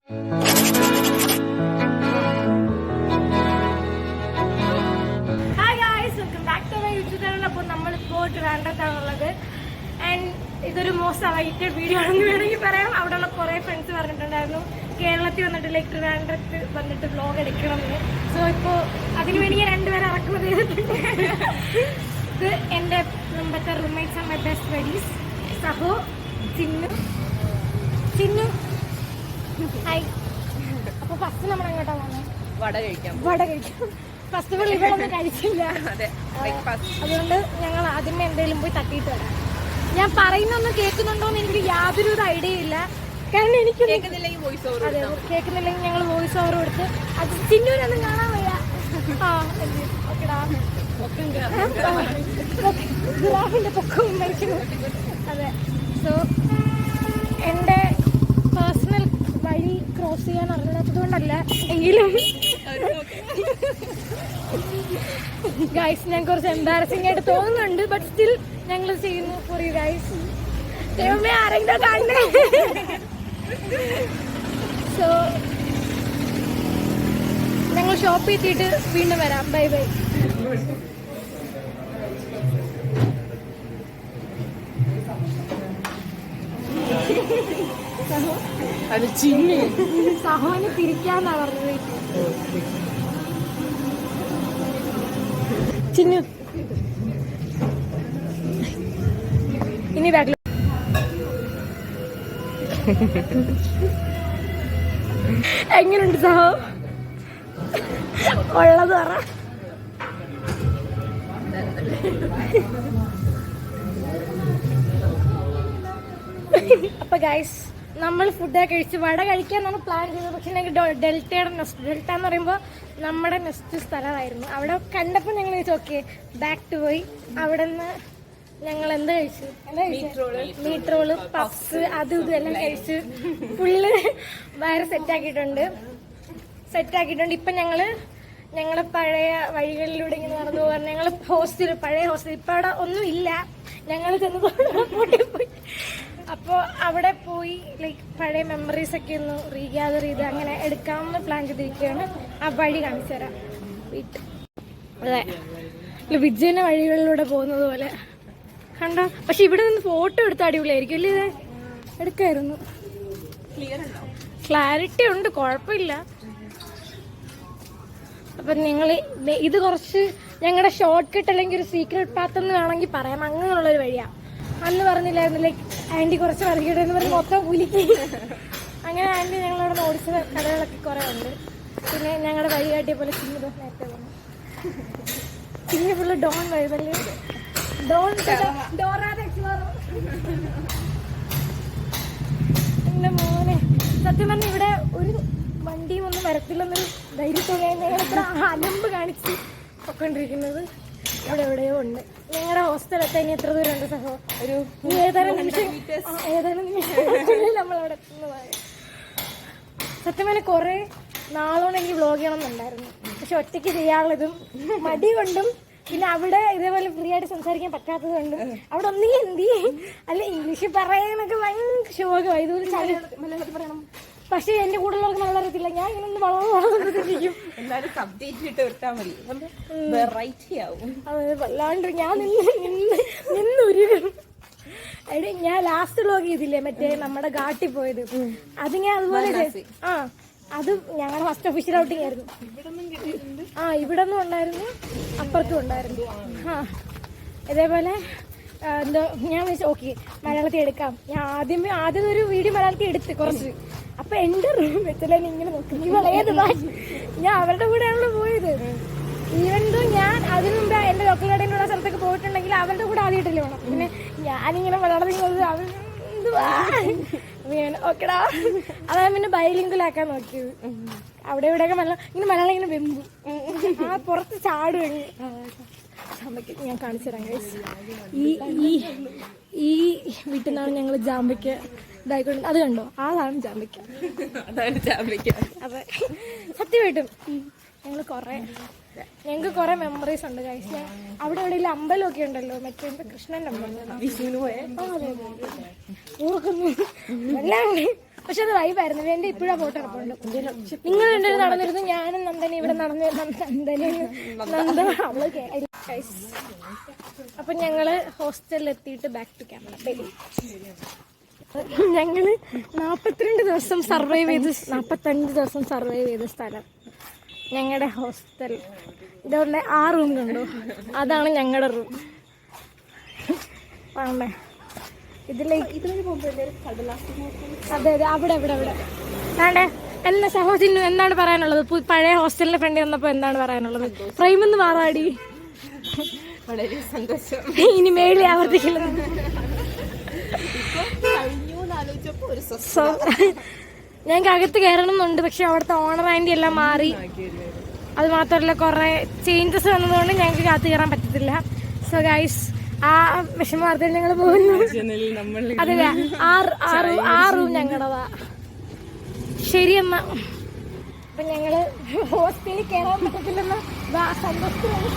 അപ്പോൾ നമ്മളിപ്പോൾ ട്രിവാൻഡ്രത്താണുള്ളത്. ആൻഡ് ഇതൊരു മോസ്റ്റ് അവൈറ്റഡ് വീഡിയോ ആണെന്ന് വേണമെങ്കിൽ പറയാം. അവിടെയുള്ള കുറേ ഫ്രണ്ട്സ് പറഞ്ഞിട്ടുണ്ടായിരുന്നു കേരളത്തിൽ വന്നിട്ട് ലൈക്ക് ട്രിവാൻഡ്രത്ത് വന്നിട്ട് വ്ലോഗ് എടുക്കണമെന്ന്. സോ ഇപ്പോൾ അതിനുവേണ്ടി ഞാൻ രണ്ടുപേരെ ഇറക്കുന്നത് ചെയ്തിട്ടുണ്ട്. ഇത് എൻ്റെ മുമ്പത്തെ roommates and my best buddies സഹോ, ചിന്നു. ഹായ്. അപ്പോൾ ഫസ്റ്റ് നമ്മൾ എങ്ങോട്ടാണ് പോകുന്നത്? വട കഴിക്കാം. ഫസ്റ്റ് ഓഫ് ഓൾ ഇവളൊന്നും കഴിച്ചില്ല, അതുകൊണ്ട് ഞങ്ങൾ ആദ്യമേ എന്തെങ്കിലും പോയി തട്ടിയിട്ട് വരാം. ഞാൻ പറയുന്നൊന്നും കേൾക്കുന്നുണ്ടോന്ന് എനിക്ക് യാതൊരു ഐഡിയ ഇല്ല. കാരണം എനിക്ക് കേൾക്കുന്നില്ലെങ്കിൽ ഞങ്ങൾ വോയിസ് ഓവർ കൊടുത്ത് അത് ചിന്നൂരൊന്നും കാണാൻ വയ്യ. ജിറാഫിന്റെ പൊക്കവും മരിക്കുന്നു. അതെ. സോ എൻ്റെ പേഴ്സണൽ വഴി ക്രോസ് ചെയ്യാൻ അറിയാത്തതുകൊണ്ടല്ല, എങ്കിലും ഗൈസ് ഞാൻ കുറച്ച് എംബാരസിംഗ് ആയിട്ട് തോന്നുന്നുണ്ട്. ബട്ട് സ്റ്റിൽ ഞങ്ങൾ ചെയ്യുന്നു ഫോർ യു ഗൈസ്. ദൈവമേ ആരെങ്കിലും കാണണേ. സോ ഞങ്ങൾ ഷോപ്പിൽ എത്തിയിട്ട് വീണ്ടും വരാം. Bye bye. സഹോനെ തിരിക്കാന്നാ പറഞ്ഞത്. ചിന്നു ഇനി ബാക്കിൽ എങ്ങനെയുണ്ട് സഹോ? ഉള്ളത് പറ. അപ്പൊ ഗൈസ് നമ്മൾ ഫുഡൊക്കെ കഴിച്ച് വട കഴിക്കാന്നാണ് പ്ലാൻ ചെയ്തത്. പക്ഷെ ഞങ്ങൾക്ക് ഡെൽറ്റയുടെ ഡെൽറ്റ എന്ന് പറയുമ്പോൾ നമ്മുടെ നെക്സ്റ്റ് സ്ഥലമായിരുന്നു. അവിടെ കണ്ടപ്പോൾ ഞങ്ങൾ ചോദിച്ചു ഓക്കെ ബാക്ക് ടു പോയി. അവിടെ നിന്ന് ഞങ്ങൾ എന്താ കഴിച്ചു? മീറ്റ് റോള്, പഫ്സ്, അതും ഇതും എല്ലാം കഴിച്ച് ഫുള്ള് വയറ് സെറ്റാക്കിയിട്ടുണ്ട്. ഇപ്പം ഞങ്ങളുടെ പഴയ വഴികളിലൂടെ ഇങ്ങനെ നടന്നു പോകാൻ ഞങ്ങൾ പഴയ ഹോസ്റ്റൽ ഇപ്പം അവിടെ ഒന്നും ഇല്ല. ഞങ്ങൾ ചെന്ന് പോയി. അപ്പോൾ അവിടെ പോയി ലൈക്ക് പഴയ മെമ്മറീസ് ഒക്കെ ഒന്ന് റീഗ്യാദർ ചെയ്ത് അങ്ങനെ എടുക്കാമെന്ന് പ്ലാൻ ചെയ്തിരിക്കുകയാണ്. ആ വഴി കാണിച്ചു തരാം. അതെ, വിജയന്റെ വഴികളിലൂടെ പോകുന്നത് പോലെ കണ്ടോ? പക്ഷെ ഇവിടെ നിന്ന് ഫോട്ടോ എടുത്ത് അടിപൊളിയായിരിക്കും അല്ലേ? ഇത് എടുക്കായിരുന്നു. ക്ലാരിറ്റി ഉണ്ട്, കുഴപ്പമില്ല. അപ്പം ഞങ്ങൾ ഇത് കുറച്ച് ഞങ്ങളുടെ ഷോർട്ട് കട്ട് അല്ലെങ്കിൽ ഒരു സീക്രട്ട് പാത്ത് എന്ന് വേണമെങ്കിൽ പറയാം. അങ്ങനെയുള്ളൊരു വഴിയാണ്. അന്ന് പറഞ്ഞില്ലായിരുന്നു ലൈക്ക് ആൻറ്റി കുറച്ച് വരയ്ക്കട്ടെന്ന് പറഞ്ഞ് മൊത്തം കുലുക്കി. അങ്ങനെ ആൻറ്റി ഞങ്ങളവിടെ ഓടിച്ച കടകളൊക്കെ കുറേ ഉണ്ട്. പിന്നെ ഞങ്ങളുടെ വഴി കാട്ടിയ പോലെ ചിന്നു നേരത്തെ പറഞ്ഞു. ചിന്നു ഫുള്ള് ഡോൺ വഴുതല്ലേ, എന്റെ മോനെ. സത്യം പറഞ്ഞ ഇവിടെ ഒരു വണ്ടിയും ഒന്നും വരത്തില്ലെന്നൊരു ധൈര്യത്തോടെ ഞങ്ങൾ ഇത്ര അലമ്പ് കാണിച്ച് പൊക്കൊണ്ടിരിക്കുന്നത്. അവിടെ എവിടെയോ ഉണ്ട്. ഞങ്ങളുടെ ഹോസ്റ്റലെത്താൻ ഇനി എത്ര ദൂരം ഉണ്ട് സഹോ? ഒരു ഏതാനും നിമിഷങ്ങൾക്കുള്ളിൽ നമ്മളവിടെ എത്തുന്നതായി. സത്യം പറഞ്ഞാൽ കുറേ നാളോളം എനിക്ക് വ്ളോഗ് ചെയ്യണമെന്നുണ്ടായിരുന്നു. പക്ഷെ ഒറ്റയ്ക്ക് ചെയ്യാനുള്ളതും മടി കൊണ്ടും പിന്നെ അവിടെ ഇതേപോലെ ഫ്രീ ആയിട്ട് സംസാരിക്കാൻ പറ്റാത്തത് കൊണ്ടും അവിടെ ഒന്നെങ്കിൽ ഹിന്ദി അല്ല ഇംഗ്ലീഷ് പറയാനൊക്കെ ഭയങ്കര ശോകമായി. ഇതുപോലെ മലയാളത്തിൽ പറയണം. പക്ഷെ എന്റെ കൂടുതലുള്ളവർക്ക് നല്ല അറിയത്തില്ല. ഞാൻ ഇങ്ങനെ ഒന്ന് വളർന്നിരിക്കും. വല്ലാണ്ട് ഞാൻ നിന്നൊരു ഞാൻ ലാസ്റ്റ് വ്ലോഗ് ചെയ്തില്ലേ മറ്റേ നമ്മുടെ ഘാട്ടിൽ പോയത്, അത് ഞാൻ അതുപോലെ അത് ഞങ്ങളുടെ ഫസ്റ്റ് ഒഫീഷ്യൽ ഔട്ടിംഗ് ആയിരുന്നു. ഇവിടെ നിന്നും ഉണ്ടായിരുന്നു, അപ്പുറത്തും ഉണ്ടായിരുന്നു. ഇതേപോലെ എന്തോ ഞാൻ വെച്ച് ഓക്കെ മലയാളത്തിൽ എടുക്കാം. ഞാൻ ആദ്യം ഒരു വീഡിയോ മലയാളത്തിൽ എടുത്ത് കുറച്ച്. അപ്പൊ എന്റെ റൂം വെച്ചല്ലേ ഇങ്ങനെ നോക്കും ഇവളേത് ഞാൻ അവരുടെ കൂടെയാണല്ലോ പോയത്. ഈവൻതോ ഞാൻ അതിനു മുമ്പ് എന്റെ ലോക്കൽ കടയിലുള്ള സ്ഥലത്തൊക്കെ പോയിട്ടുണ്ടെങ്കിൽ അവരുടെ കൂടെ ആദ്യമായിട്ടല്ലേ വേണം. പിന്നെ ഞാനിങ്ങനെ മലയാളത്തിൽ ഓക്കെടാ അതാണ് പിന്നെ ബൈലിംഗിലാക്കാൻ നോക്കിയത്. അവിടെ ഇവിടെയൊക്കെ മലയാളം ഇങ്ങനെ വെമ്പും, ആ പുറത്ത് ചാടും. ജാമ്പയ്ക്ക ഞാൻ കാണിച്ചു തരാം ഗൈസ്. ഈ വീട്ടിൽ നിന്നാണ് ഞങ്ങൾ ജാമ്പയ്ക്ക ഇതായിക്കൊണ്ട്. അത് കണ്ടോ, അതാണ് ജാമ്പയ്ക്ക. അതെ സത്യമായിട്ടും ഞങ്ങൾക്ക് കുറെ മെമ്മറീസ് ഉണ്ട് ഗൈസ്. അവിടെ എവിടെയെങ്കിലും അമ്പലമൊക്കെ ഉണ്ടല്ലോ, മറ്റേ കൃഷ്ണന്റെ അമ്പലം ഓർക്കുന്നു. അല്ലാണ്ട് പക്ഷെ അത് വൈബായിരുന്നു. എന്റെ ഇപ്പോഴാ ഫോട്ടോ എടുപ്പുണ്ട്. നിങ്ങൾ രണ്ടു നടന്നിരുന്നു, ഞാനും നന്ദന ഇവിടെ നടന്നു. അപ്പൊ ഞങ്ങള് ഹോസ്റ്റലിൽ എത്തിയിട്ട് ബാക്ക് ടു ക്യാമറ. ഞങ്ങള് 45 ദിവസം സർവൈവ് ചെയ്ത സ്ഥലം ഞങ്ങളുടെ ഹോസ്റ്റൽ. ഇതുകൊണ്ട് ആ റൂം കണ്ടു, അതാണ് ഞങ്ങളുടെ റൂം. ആണേ ഇതിലേക്ക് അതെ അവിടെ ആണ്ടേ. എന്നാ സഹോദരനും എന്താണ് പറയാനുള്ളത്? പഴയ ഹോസ്റ്റലിന്റെ ഫ്രണ്ട് വന്നപ്പോ എന്താണ് പറയാനുള്ളത്? ഫ്രെയിമെന്ന് മാറാടി. വളരെ സന്തോഷം. ഇനി മേളിൽ ആവർത്തിക്കില്ല. ഞങ്ങൾക്ക് അകത്ത് കയറണം എന്നുണ്ട്, പക്ഷെ അവിടുത്തെ ഓണർ ആൻറ്റി എല്ലാം മാറി. അത് മാത്രമല്ല കുറെ ചേഞ്ചസ് വന്നതുകൊണ്ട് ഞങ്ങൾക്ക് അകത്ത് കയറാൻ പറ്റത്തില്ല. സോ ഗൈസ്, ആ വിഷമാർത്ഥത്തിൽ ഞങ്ങൾ പോകുന്നു. അതെ, ആ റൂം ഞങ്ങളുടേതാ. ശരി എന്നാ. അപ്പൊ ഞങ്ങള് ഹോസ്റ്റലിൽ കയറാൻ പറ്റത്തില്ലെന്ന സന്തോഷത്തിലാണ്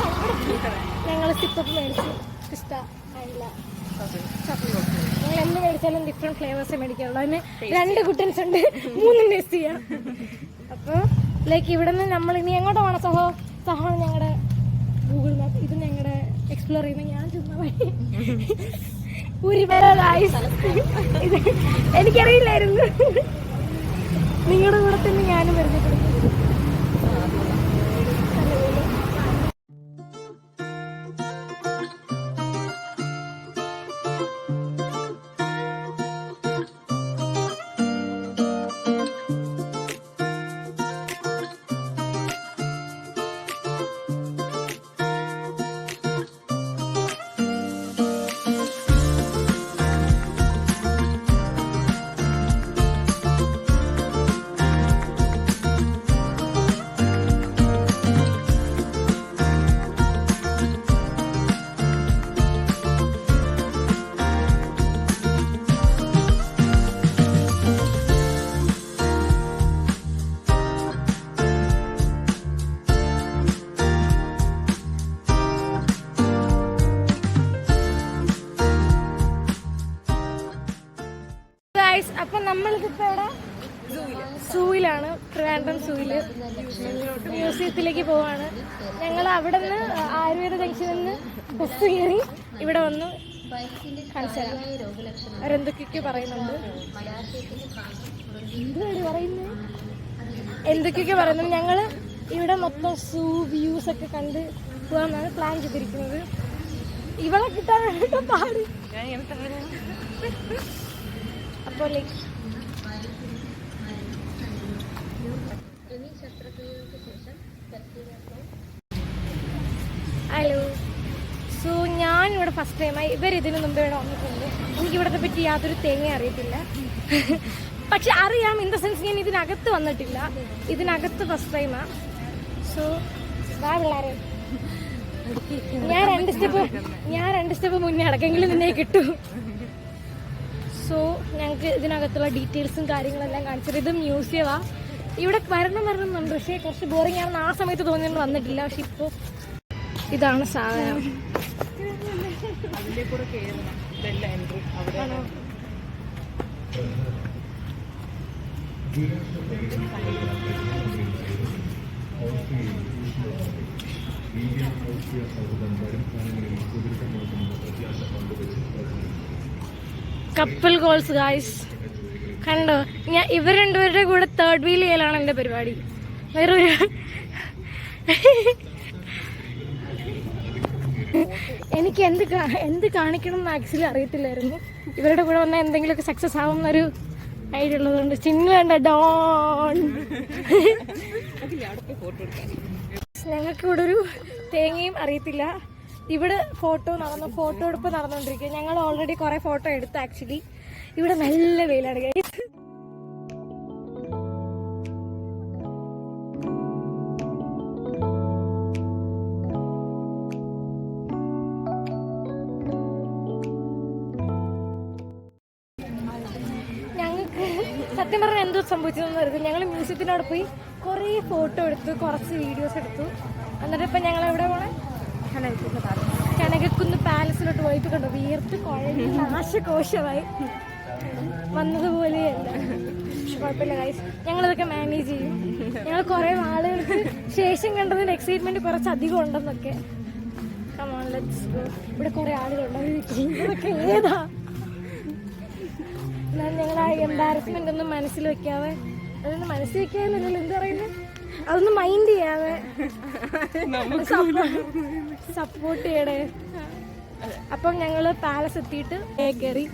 ഞങ്ങൾ സിപ്പപ്പ് മേടിച്ചു. ഇഷ്ടമായില്ല. ഞങ്ങൾ എന്ത് മേടിച്ചാലും ഡിഫറെന്റ് ഫ്ലേവേഴ്സ് മേടിക്കാറുള്ളൂ. അതിന് 2 കുട്ടൻസ് ഉണ്ട്, 3 ടേസ്റ്റ് ചെയ്യാം. അപ്പൊ ലൈക്ക് ഇവിടെ നിന്ന് നമ്മൾ ഇനി എങ്ങോട്ട് പോകണം? സഹോ ഞങ്ങളുടെ ഗൂഗിൾ മാപ്പ്. ഇത് ഞങ്ങളുടെ എക്സ്പ്ലോർ ചെയ്യുന്ന ഞാൻ ചുമ്മാ ഒരുപാട് ഇത് എനിക്കറിയില്ലായിരുന്നു. നിങ്ങളുടെ കൂടെ തന്നെ ഞാനും പരിചയപ്പെടുന്നു. അപ്പൊ നമ്മളിതിപ്പോ ഇവിടെ സൂയിലാണ്, ട്രിവാൻഡ്രം സൂയില് മ്യൂസിയത്തിലേക്ക് പോവാണ്. ഞങ്ങൾ അവിടെ നിന്ന് ആയുർവേദ ജംഗ്ഷനിൽ നിന്ന് ബസ് കയറി ഇവിടെ വന്നു. അവരെന്തൊക്കെയൊക്കെ പറയുന്നുണ്ട്, എന്തൊക്കെയൊക്കെ പറയുന്നു. ഞങ്ങള് ഇവിടെ മൊത്തം സൂ വ്യൂസ് ഒക്കെ കണ്ട് പോകാനാണ് പ്ലാൻ ചെയ്തിരിക്കുന്നത്. ഇവളെ കിട്ടാൻ പാട്. അപ്പോൾ ഹലോ. സോ ഞാൻ ഇവിടെ ഫസ്റ്റ് ടൈമായി. ഇവരിതിനു മുമ്പ് ഇവിടെ വന്നിട്ടുണ്ട്. എനിക്ക് ഇവിടത്തെ പറ്റി യാതൊരു തേങ്ങ അറിയത്തില്ല. പക്ഷെ അറിയാം, ഇൻ ദ സെൻസ് ഞാൻ ഇതിനകത്ത് വന്നിട്ടില്ല. ഇതിനകത്ത് ഫസ്റ്റ് ടൈമാണ്. സോ വാ പിള്ളേരെ, ഞാൻ 2 സ്റ്റെപ്പ് മുന്നേ അടക്കെങ്കിലും നിന്നെ കിട്ടും. സോ ഞങ്ങൾക്ക് ഇതിനകത്തുള്ള ഡീറ്റെയിൽസും കാര്യങ്ങളെല്ലാം കാണിച്ചത്. ഇത് മ്യൂസിയമാ. ഇവിടെ വരണമെന്നുണ്ട്, പക്ഷേ കുറച്ച് ബോറിംഗ് ആണെന്ന് ആ സമയത്ത് തോന്നിയൊന്നും വന്നിട്ടില്ല. പക്ഷെ ഇപ്പോൾ ഇതാണ് സാധനം. കപ്പിൾ ഗോൾസ് ഗായ്സ്, കണ്ടോ? ഇവർ രണ്ടുപേരുടെ കൂടെ 3rd വീൽ ചെയ്യലാണ് എൻ്റെ പരിപാടി. വേറൊരു എനിക്ക് എന്ത് കാണിക്കണം എന്ന് ആക്ച്വലി അറിയത്തില്ലായിരുന്നു. ഇവരുടെ കൂടെ വന്നാൽ എന്തെങ്കിലുമൊക്കെ സക്സസ് ആവുന്നൊരു ഐഡിയ ഉള്ളതുകൊണ്ട്. ചിന്നു വേണ്ട ഡോൺ. ഞങ്ങൾക്ക് ഇവിടെ ഒരു തേങ്ങയും അറിയത്തില്ല. ഇവിടെ ഫോട്ടോ എടുപ്പ് നടന്നുകൊണ്ടിരിക്കുക. ഞങ്ങൾ ഓൾറെഡി കുറെ ഫോട്ടോ എടുത്തു. ആക്ച്വലി ഇവിടെ നല്ല വെയിലാണ് ഗൈസ്. ഞങ്ങൾക്ക് സത്യം പറഞ്ഞാൽ എന്തോ സംഭവിച്ചതെന്ന് അറിയില്ല. ഞങ്ങൾ മ്യൂസിയത്തിനോട് പോയി കുറേ ഫോട്ടോ എടുത്തു, കുറച്ച് വീഡിയോസ് എടുത്തു. എന്നിട്ട് ഇപ്പം ഞങ്ങൾ എവിടെ പോണേ? കനകക്കുന്ന് പാലസിലോട്ട് പോയിട്ട് കണ്ടു. വിയർത്ത് കുഴഞ്ഞ് നാശകോശമായി വന്നതുപോലെയല്ല. കുഴപ്പമില്ല ഗൈസ്, ഞങ്ങളിതൊക്കെ മാനേജ് ചെയ്യും. ഞങ്ങൾ കുറേ ആളുകൾക്ക് ശേഷം കണ്ടതിന്റെ എക്സൈറ്റ്മെന്റ് കുറച്ചധികം ഉണ്ടെന്നൊക്കെ. Come on, let's go. ഇവിടെ കുറെ ആളുകളുണ്ട്, ഇതൊക്കെ ഏതാ? ഞാൻ ഞങ്ങളുടെ ആ എംബാരസ്മെന്റ് ഒന്നും മനസ്സിൽ വെക്കാതെ, അതൊന്നും മനസ്സിൽ വെക്കാന്നല്ലോ, എന്താ പറയുന്നത്, അതൊന്നും മൈൻഡ് ചെയ്യാതെ സപ്പോർട്ട് ചെയ്യണേ. അപ്പം ഞങ്ങൾ പാലസ് എത്തിയിട്ട് കയറി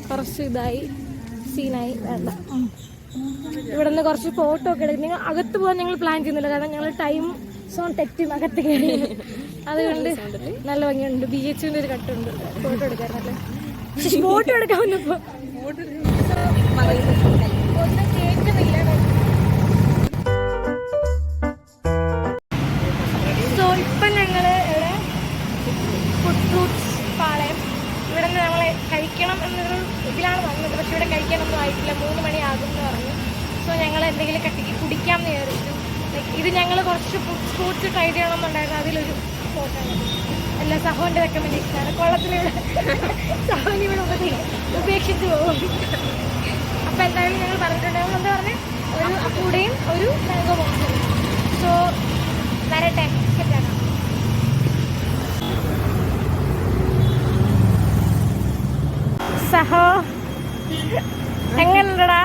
കുറച്ച് ഇതായി സീനായി. വേണ്ട, ഇവിടെ നിന്ന് കുറച്ച് ഫോട്ടോ ഒക്കെ എടുക്കും. നിങ്ങൾ അകത്ത് പോകാൻ ഞങ്ങൾ പ്ലാൻ ചെയ്യുന്നില്ല, കാരണം ഞങ്ങൾ ടൈം സോൺ തെറ്റും അകത്ത് കയറി. അതുകൊണ്ട് നല്ല ഭംഗിയുണ്ട്. ബീച്ചിൻ്റെ ഒരു കട്ടുണ്ട്, ഫോട്ടോ എടുക്കാൻ. നല്ല ഫോട്ടോ എടുക്കാൻ വന്നപ്പോ ഒന്നും കേൾക്കുന്നില്ല. സോ ഇപ്പം ഞങ്ങൾ ഇവിടെ ഫുഡ് ഫ്രൂട്ട്സ് പാളയം, ഇവിടെ നിന്ന് നമ്മളെ കഴിക്കണം എന്നൊരു ഇതിലാണ് വന്നത്. പക്ഷെ ഇവിടെ കഴിക്കാനൊന്നും ആയിട്ടില്ല, 3 മണി ആകും എന്ന് പറഞ്ഞു. സോ ഞങ്ങൾ എന്തെങ്കിലും കട്ടിക്ക് കുടിക്കാമെന്ന് വിചാരിച്ചു. ഇത് ഞങ്ങൾ കുറച്ച് ഫ്രൂട്ട്സ് ട്രൈ ചെയ്യണമെന്നുണ്ടായിരുന്നു, അതിലൊരു ഫോട്ടാണ്. എല്ലാ സഹോൻ്റെ റെക്കമെൻഡേഷനാണ്. കൊള്ളത്തിലിവിടെ സഹോന് ഇവിടെ ഉപേക്ഷിച്ച് പോകും. അപ്പം എന്തായാലും ഞങ്ങൾ പറഞ്ഞിട്ടുണ്ടായിരുന്നു, എന്താ പറഞ്ഞത്, ഒരു അപ്പൂടെയും ഒരു മാംഗോ ബോക്സും. സോ വരട്ടെ, സെറ്റാക്കാം. സഹോ എങ്ങനെയുണ്ടടാ?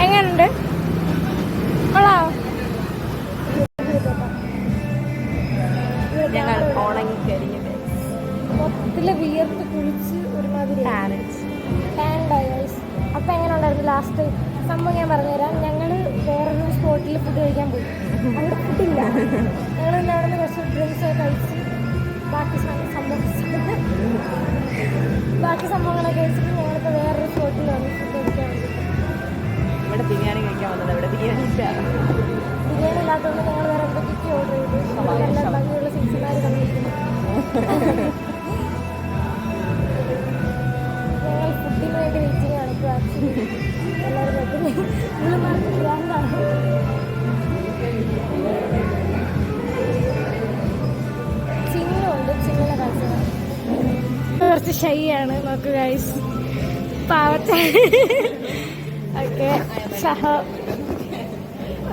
എങ്ങനുണ്ട്? കൊള്ളാവോ? മൊത്തത്തില് വിയർത്ത് കുളിച്ച് ഒരുമാതിരി. അപ്പൊ എങ്ങനെ ഉണ്ടായിരുന്നു ലാസ്റ്റ് സംഭവം? ഞാൻ പറഞ്ഞുതരാം. ഞങ്ങൾ വേറൊരു സ്പോട്ടിൽ ഫുഡ് കഴിക്കാൻ പോയി, അവിടെ ഫുഡില്ല. ഞങ്ങൾ പിന്നെ അവിടെ നിന്ന് കുറച്ച് ഡ്രിങ്ക്സ് ഒക്കെ കഴിച്ച് ബാക്കി സംഭവങ്ങളൊക്കെ കഴിച്ചിട്ട് ഞങ്ങളിപ്പോൾ വേറൊരു സ്പോട്ടിൽ വന്ന് ഫുഡ് കഴിക്കാൻ വേണ്ടി. ഇവിടെ ബിരിയാണി കഴിക്കാൻ വന്നത്, ഇവിടെ ബിരിയാണി ഇല്ല. ബിരിയാണി ഇല്ലാത്തതുകൊണ്ട് ഞങ്ങൾ വേറെ എന്തൊക്കെ ഓർഡർ ചെയ്തു. നല്ല ഭംഗിയുള്ള സീസണാർ തന്നിരിക്കുന്നു. ഞങ്ങൾ ഫുഡിന് വേണ്ടി വെയിറ്റിംഗ് ആണ് ഇപ്പോൾ. ആക്ച്വലി എല്ലാവരും ഗ്രാൻഡാണ്. ചിങ്ങുണ്ട്, ചിങ്ങിനെ കാഴ്ചയാണ്. കുറച്ച് ഷൈ ആണ്, നോക്കുക ഗൈസ്, പാവത്തെ. ഓക്കെ സഹ.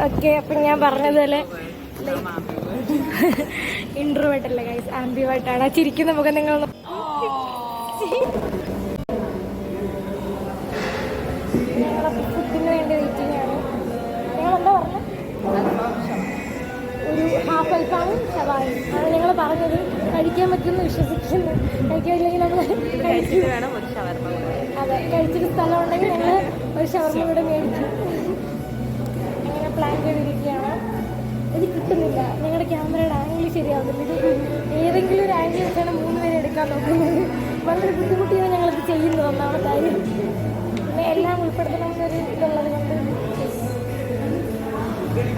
ഓക്കെ, അപ്പം ഞാൻ പറഞ്ഞതുപോലെ ഇൻട്രോവേർട്ട് അല്ല ഗൈസ്, ആംബിവേർട്ടാണ്. ചിരിക്കുന്ന മുഖം നിങ്ങൾ ഞങ്ങളപ്പോൾ ഫുഡിന് വേണ്ടി വെയിറ്റിംഗ് ആണ്. ഞങ്ങളെന്താ പറഞ്ഞത്? ഒരു ഹാഫ് അൽഫാമും ഷവായും ആണ് ഞങ്ങൾ പറഞ്ഞത്. കഴിക്കാൻ പറ്റുമെന്ന് വിശ്വസിക്കുന്നു. കഴിക്കാനില്ലെങ്കിൽ നമ്മൾ അതെ, കഴിച്ചൊരു സ്ഥലം ഉണ്ടെങ്കിൽ ഞങ്ങൾ ഒരു ഷവർമ്മ കൂടെ മേടിച്ചു. അങ്ങനെ പ്ലാൻ ചെയ്തിരിക്കുകയാണ്. ഇത് കിട്ടുന്നില്ല, ഞങ്ങളുടെ ക്യാമറയുടെ ആംഗിൾ ശരിയാവുന്നില്ല. ഇത് ഏതെങ്കിലും ഒരു ആംഗിൾ വെച്ചാണ് 3 പേരെ എടുക്കാൻ നോക്കുന്നത്. വളരെ ബുദ്ധിമുട്ടിയാണ് ഞങ്ങളിത് ചെയ്യുന്നത്, ഒന്നാമത്തെ കാര്യം. പിന്നെ എല്ലാം ഉൾപ്പെടുത്തണമെന്നൊരു ഇതുള്ളത് കൊണ്ട്.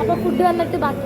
അപ്പോൾ ഫുഡ് വന്നിട്ട് ബാക്കി